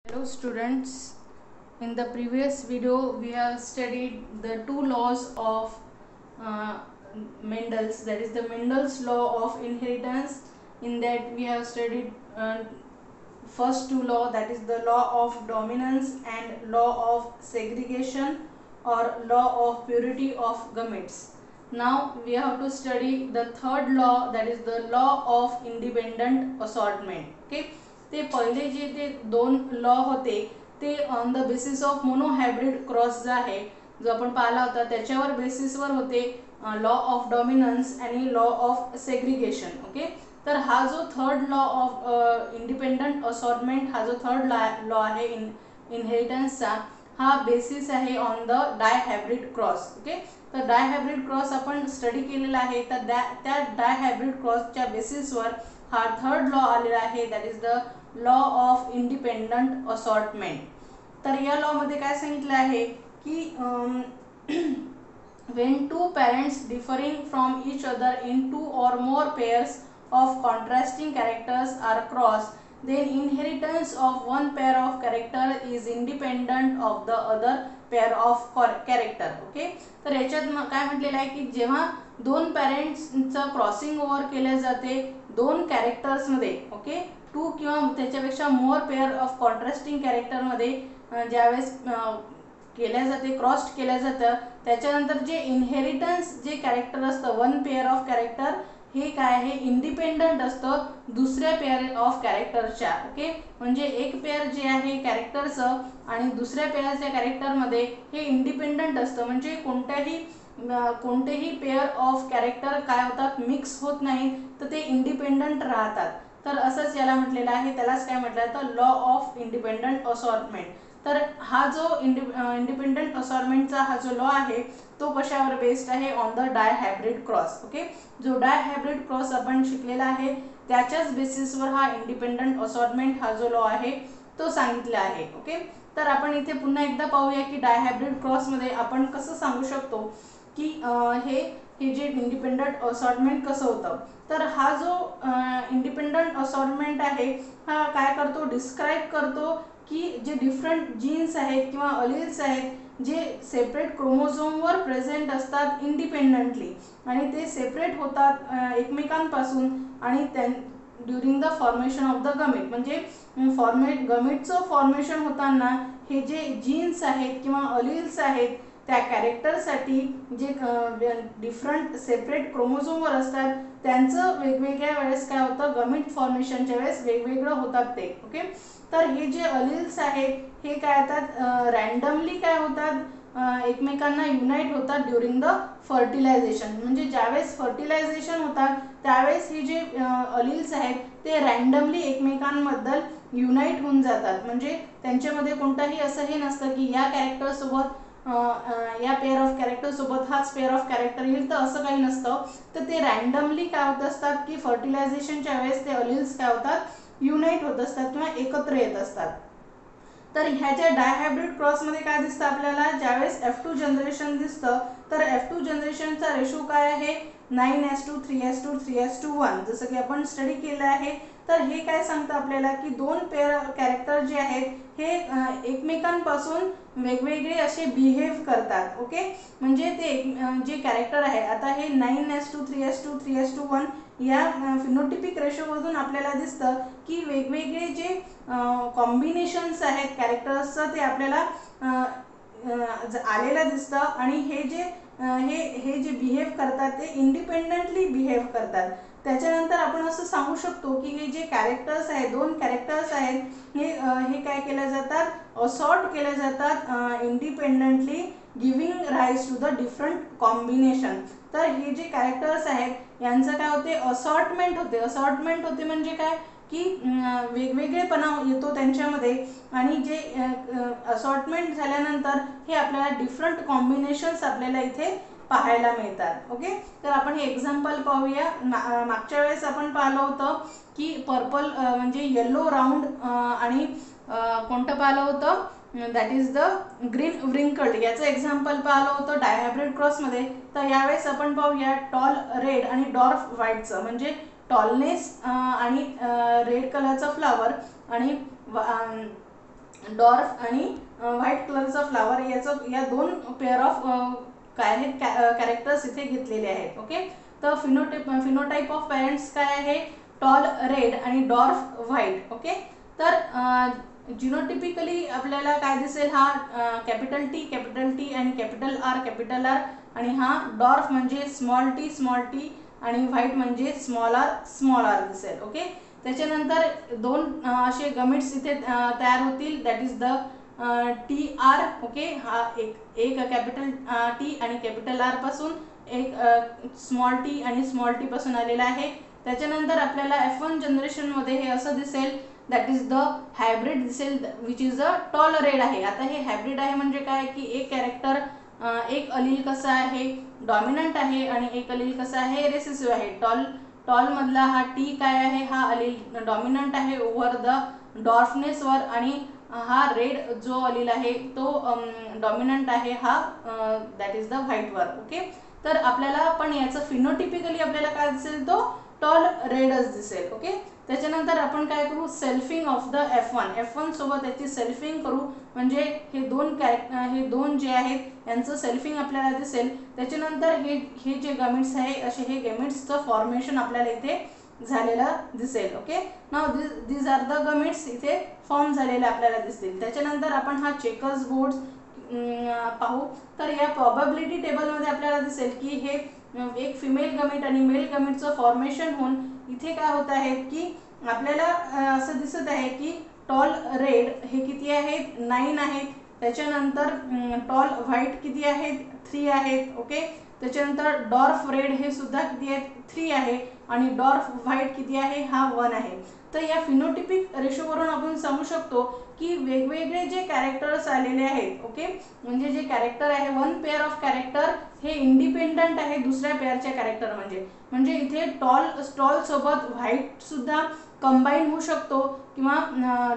Hello students, in the previous video we have studied the two laws of uh, Mendel's, that is the Mendel's law of inheritance. In that we have studied first two law, that is the law of dominance and law of segregation or law of purity of gametes. Now we have to study the third law, that is the law of independent assortment. Okay, ते पहिले जे ते दोन law होते ते on the basis of monohybrid cross जो आहे जो आपण पाहिला होता त्याच्यावर बेसिसवर होते लॉ ऑफ डॉमिनन्स आणि लॉ ऑफ सेग्रिगेशन. ओके, तर हा जो third law of independent assortment, हा जो थर्ड लॉ आहे इनहेरिटन्सचा, हा बेसिस आहे ऑन द डायहायब्रिड क्रॉस. ओके, तर डायहायब्रिड क्रॉस आपण स्टडी केलेला आहे. तर त्या डायहायब्रिड क्रॉसच्या बेसिसवर हा थर्ड लॉ आलेला आहे, that is the law of independent assortment. तर या लॉ मध्ये काय सांगितलं आहे की when two parents differing from each other in two or more pairs of contrasting characters are crossed, then inheritance of one pair of character is independent of the other pair of character. Okay, तर याच्यात काय म्हटलेलं आहे की जेव्हा दोन पॅरेंट्सचं crossing over केले जाते दोन कॅरेक्टर्समध्ये, ओके, टू किंवा त्याच्यापेक्षा मोर पेअर ऑफ कॉन्ट्रास्टिंग कॅरेक्टरमध्ये ज्यावेळेस केल्या जाते, क्रॉस केल्या जातं, त्याच्यानंतर जे इनहेरिटन्स जे कॅरेक्टर असतं वन पेअर ऑफ कॅरेक्टर, हे काय आहे इंडिपेंडंट असतं दुसऱ्या पेअर ऑफ कॅरेक्टरच्या. ओके, म्हणजे एक पेअर जे आहे कॅरेक्टरचं आणि दुसऱ्या पेअरच्या कॅरेक्टरमध्ये हे इंडिपेंडंट असतं, म्हणजे कोणतेही पेअर ऑफ कॅरेक्टर काय होतात मिक्स होत नाही, तर ते इंडिपेंडंट राहतात. तर असंच याला म्हटलेलं आहे, त्यालाच काय म्हटलं जातं लॉ ऑफ इंडिपेंडंट असॉर्टमेंट. तर हा जो इंडिपेंडंट असॉर्टमेंटचा हा जो लॉ आहे तो कशावर बेस्ड आहे ऑन द डायहायब्रिड क्रॉस. ओके, जो डायहायब्रिड क्रॉस आपण शिकलेला आहे त्याच्याच बेसिसवर हा इंडिपेंडंट असॉर्टमेंट हा जो लॉ आहे तो सांगितला आहे. ओके, तर आपण इथे पुन्हा एकदा पाहूया की डायहायब्रिड क्रॉसमध्ये आपण कसं सांगू शकतो की हे जे इंडिपेंडंट असॉर्टमेंट कसं होतं. तर हा जो इंडिपेंडंट असॉर्टमेंट आहे हा काय करतो, डिस्क्राईब करतो की जे डिफरंट जीन्स आहेत किंवा अलिल्स आहेत जे सेपरेट क्रोमोझोमवर प्रेझेंट असतात इंडिपेंडंटली आणि ते सेपरेट होतात एकमेकांपासून आणि during the formation of the gamete, म्हणजे गमेटचं फॉर्मेशन होताना हे जे जीन्स आहेत किंवा अलिल्स आहेत त्या कॅरेक्टरसाठी जे डिफरंट सेपरेट क्रोमोझोमवर असतात त्यांचं वेगवेगळ्या वेळेस काय होतं गमेट फॉर्मेशनच्या वेळेस वेगवेगळं होतात ते. ओके, तर हे जे अलिल्स आहेत हे काय होतात रँडमली काय होतात एकमेकांना युनाइट होतात ड्युरिंग द फर्टिलायझेशन, म्हणजे ज्यावेळेस फर्टिलायझेशन होतात त्यावेळेस हे जे अलिल्स आहेत ते रँडमली एकमेकांबद्दल युनाइट होऊन जातात, म्हणजे त्यांच्यामध्ये कोणताही असं हे नसतं की या कॅरेक्टरसोबत या पेअर ऑफ कॅरेक्टर सोबत हाच पेअर ऑफ कॅरेक्टर येईल, तर असं काही नसतं. तर ते रँडमली काय होत असतात की फर्टिलायझेशनच्या वेळेस ते अलिल्स काय होतात युनाइट होत असतात किंवा एकत्र येत असतात. तर ह्याच्या डायहायब्रिड क्रॉसमध्ये काय दिसतं आपल्याला, ज्यावेळेस F2 जनरेशन दिसतं तर F2 जनरेशनचा रेशो काय आहे 9:3:3:1, 3:1, जसं की आपण स्टडी केलं आहे. तर हे काय सांगतं आपल्याला की दोन पेअर कॅरेक्टर जे आहेत हे एकमेकांपासून वेगवेगळे असे बिहेव करतात. ओके, म्हणजे ते जे कॅरेक्टर आहे आता हे 9:3:3:2, 3:1 या फिनोटिपिक रेशोमधून आपल्याला दिसतं की वेगवेगळे जे कॉम्बिनेशन्स आहेत कॅरेक्टर्सचं ते आपल्याला आलेलं दिसतं आणि हे जे बिहेव करतात ते इंडिपेंडंटली बिहेव करतात. त्याच्यानंतर आपण असं सांगू शकतो की हे जे कॅरेक्टर्स आहेत दोन कॅरेक्टर्स आहेत हे काय केले जातात असॉर्ट केले जातात independently, giving rise to the different combination. तर हे जे कॅरेक्टर्स आहेत यांचं काय होते असॉर्टमेंट होते म्हणजे काय की वेगवेगळेपणा येतो त्यांच्यामध्ये आणि जे असॉर्टमेंट झाल्यानंतर हे आपल्याला डिफरंट कॉम्बिनेशन्स आपल्याला इथे पाहायला मिळतात. ओके, तर आपण हे एक्झाम्पल पाहूया. मागच्या वेळेस आपण पाहिलं होतं की पर्पल म्हणजे येलो राऊंड आणि कोणतं पाहिलं होतं that is the green wrinkled, याचं एक्झाम्पल पाहिलं होतं डायहायब्रिड क्रॉसमध्ये. तर यावेळेस आपण पाहूया टॉल रेड आणि डॉर्फ व्हाईटचं, म्हणजे टॉलनेस आणि रेड कलरचा फ्लावर आणि डॉर्फ आणि व्हाईट कलरचा फ्लावर या दोन पेअर ऑफ काय आहेत कॅरेक्टर्स इथे घेतलेले आहेत. ओके, तर फिनोटाइप ऑफ पेरेंट्स काय आहे, टॉल रेड आणि डॉर्फ व्हाईट. ओके, तर जिनोटिपिकली आपल्याला काय दिसेल, हा कॅपिटल टी आणि कॅपिटल आर आणि हा डॉर्फ म्हणजे स्मॉल टी आणि व्हाईट म्हणजे स्मॉल आर दिसेल. ओके, त्याच्यानंतर दोन असे गमिट्स इथे तयार होतील, that is the T R. Okay, हा एक कॅपिटल टी आणि कॅपिटल आर पासून, एक स्मॉल टी आणि स्मॉल टी पासून आलेला आहे. त्याच्यानंतर आपल्याला F1 जनरेशनमध्ये हे असं दिसेल, दॅट इज द हायब्रिड दिसेल, which is a tall red आहे. आता हे हायब्रिड आहे म्हणजे काय की एक कॅरेक्टर एक अलील कसा आहे, डॉमिनंट आहे आणि एक अलील कसा आहे, रेसेसिव्ह आहे. टॉल मधला हा टी काय आहे, हा अलील डॉमिनंट आहे ओव्हर द डॉर्फनेस वर, आणि हा रेड जो अलील आहे तो डॉमिनंट आहे, हा दॅट इज द व्हाईट वर. ओके, तर आपल्याला पण याचं फिनोटिपिकली आपल्याला काय दिसेल, तो टॉल रेडच दिसेल. ओके, त्याच्यानंतर आपण काय करू, सेल्फिंग ऑफ द F1 सोबत याची सेल्फिंग करू, म्हणजे हे दोन जे आहेत यांचं सेल्फिंग आपल्याला दिसेल. त्याच्यानंतर हे जे गमिट्स आहे असे हे गमिट्सचं फॉर्मेशन आपल्याला इथे झालेलं दिसेल. Okay, now these are the gametes इथे फॉर्म झालेले आपल्याला दिसतील. त्याच्यानंतर आपण हा चेकर्स बोर्ड पाहू, तर या प्रोबॅबिलिटी टेबलमध्ये आपल्याला दिसेल की हे एक फिमेल गमिट आणि मेल गमिटचं फॉर्मेशन होऊन इथे काय होत आहे की आपल्याला असं दिसत आहे की टॉल रेड हे किती आहेत, 9 आहेत. त्याच्यानंतर टॉल व्हाईट किती आहेत, 3 आहेत. ओके, त्याच्यानंतर डॉर्फ रेड हे सुद्धा किती आहेत, 3 आहे आणि डॉर्फ व्हाईट किती आहे, हा 1 आहे. तर या फिनोटिपिक रेशोवरून आपण सांगू शकतो की वेगवेगळे जे कॅरेक्टर्स आलेले आहेत, ओके, म्हणजे जे कॅरेक्टर आहे, वन पेअर ऑफ कॅरेक्टर हे इंडिपेंडंट आहे दुसऱ्या पेअरच्या कॅरेक्टर म्हणजे इथे टॉल सोबत व्हाईट सुद्धा कंबाईन होऊ शकतो किंवा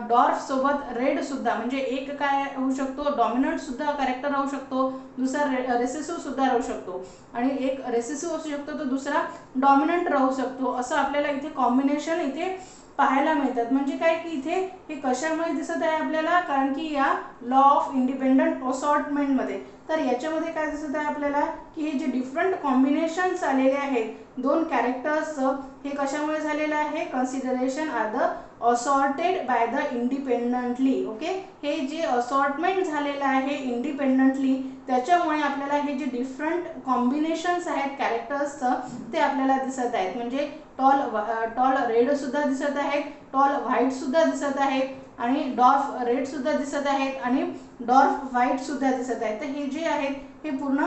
डॉर्फ सोबत रेड सुद्धा, म्हणजे एक काय होऊ शकतो, डॉमिनंट सुद्धा कॅरेक्टर राहू शकतो, दुसरा रेसेसिव्ह सुद्धा राहू शकतो आणि एक रेसेसिव्ह असू शकतो तर दुसरा डॉमिनंट राहू शकतो. असं आपल्याला इथे कॉम्बिनेशन इथे पाहायला मिळतात. म्हणजे काय की इथे हे कशामुळे दिसत आहे आपल्याला, कारण की या लॉ ऑफ इंडिपेंडंट असॉर्टमेंट मध्ये, तर याच्यामध्ये काय दिसत आहे आपल्याला की हे जे डिफरंट कॉम्बिनेशन्स आलेले आहेत दोन कॅरेक्टर्सचं, हे कशामुळे झालेलं आहे, consideration are the assorted by the independently. ओके, हे जे असॉर्टमेंट झालेलं आहे इंडिपेंडंटली, त्याच्यामुळे आपल्याला हे जे डिफरंट कॉम्बिनेशन्स आहेत कॅरेक्टर्सचं ते आपल्याला दिसत आहेत. म्हणजे टॉल रेड सुद्धा दिसत आहेत, टॉल व्हाईट सुद्धा दिसत आहेत आणि डॉर्फ रेड सुद्धा दिसत आहेत आणि डॉर्फ व्हाईट सुद्धा दिसत आहेत. तर हे जे आहेत हे पूर्ण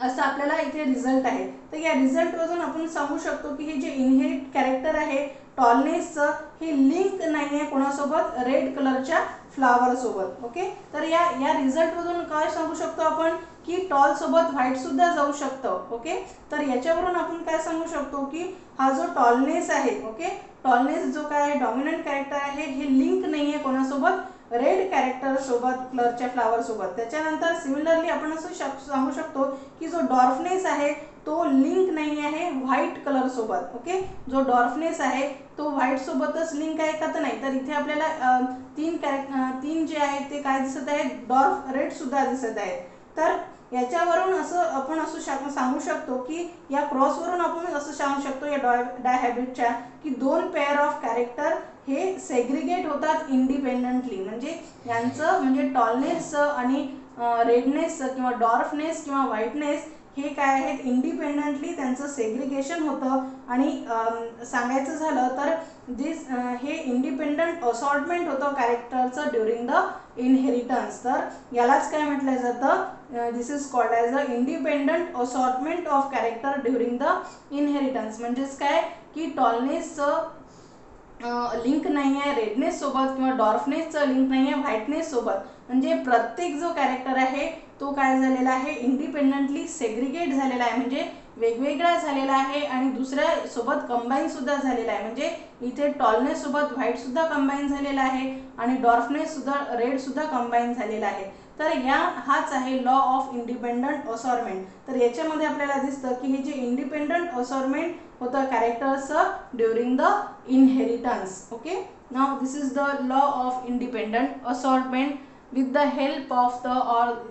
असं आपल्याला इथे रिझल्ट आहे. तर या रिझल्टवरून आपण सांगू शकतो की हे जे इनहेरिट कॅरेक्टर आहे टॉलनेसचं, हे लिंक नाही आहे कोणासोबत, रेड कलरच्या फ्लावर सोबत. ओके, तर या रिझल्टवरून काय सांगू शकतो आपण की टॉल सोबत व्हाईट सुद्धा जाऊ शकतं. ओके, तर याच्यावरून आपण काय सांगू शकतो की हा जो टॉलनेस आहे, ओके, टॉलनेस जो काय डॉमिनंट कॅरेक्टर आहे हे लिंक नाही आहे कोणासोबत, रेड कॅरेक्टर सोबत, कलरच्या फ्लावर सोबत. त्याच्यानंतर सिमिलरली आपण असं सांगू शकतो की जो डॉर्फनेस आहे तो लिंक नाही आहे व्हाईट कलर सोबत. ओके, जो डॉर्फनेस आहे तो व्हाईट सोबतच लिंक आहे का, तर नाही. तर इथे आपल्याला तीन जे आहेत ते काय दिसत आहेत, डॉर्फ रेड सुद्धा दिसत आहेत. तर याच्यावरून आपण सांगू शकतो की या क्रॉसवरून आपण असं सांगू शकतो या डायहॅबिटच्या की दोन पेअर ऑफ कॅरेक्टर हे सेग्रिगेट होतात इंडिपेंडंटली, म्हणजे यांचं म्हणजे टॉलनेस आणि रेडनेस किंवा डॉर्फनेस किंवा व्हाईटनेस हे काय आहेत, इंडिपेंडंटली त्यांचं सेग्रिगेशन होतं. आणि सांगायचं झालं तर हे इंडिपेंडंट असॉर्टमेंट होतं कॅरेक्टरचं ड्युरिंग द इनहेरिटन्स. तर यालाच काय म्हटलं जातं, this is called as a independent assortment of character during the inheritance. म्हणजेच काय की टॉलनेसचं लिंक नाही आहे रेडनेस सोबत किंवा डॉर्फनेसचं लिंक नाही आहे व्हाईटनेस सोबत, म्हणजे प्रत्येक जो कॅरेक्टर आहे तो काय झालेला आहे, इंडिपेंडंटली सेग्रिगेट झालेला आहे, म्हणजे वेगवेगळा झालेला आहे आणि दुसऱ्या सोबत कंबाईन सुद्धा झालेला आहे. म्हणजे इथे टॉलनेस सोबत व्हाईट सुद्धा कंबाईन झालेला आहे आणि डॉर्फनेस सुद्धा रेड सुद्धा कंबाईन झालेला आहे. तर हाच आहे लॉ ऑफ इंडिपेंडंट असॉर्टमेंट. तर याच्यामध्ये आपल्याला दिसतं की हे जे इंडिपेंडंट असॉर्टमेंट होतं कॅरेक्टर्सचं during the inheritance. Okay, Now this is the law of independent assortment. With the help of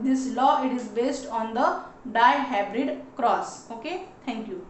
this law, it is based on the dihybrid cross. Okay, thank you.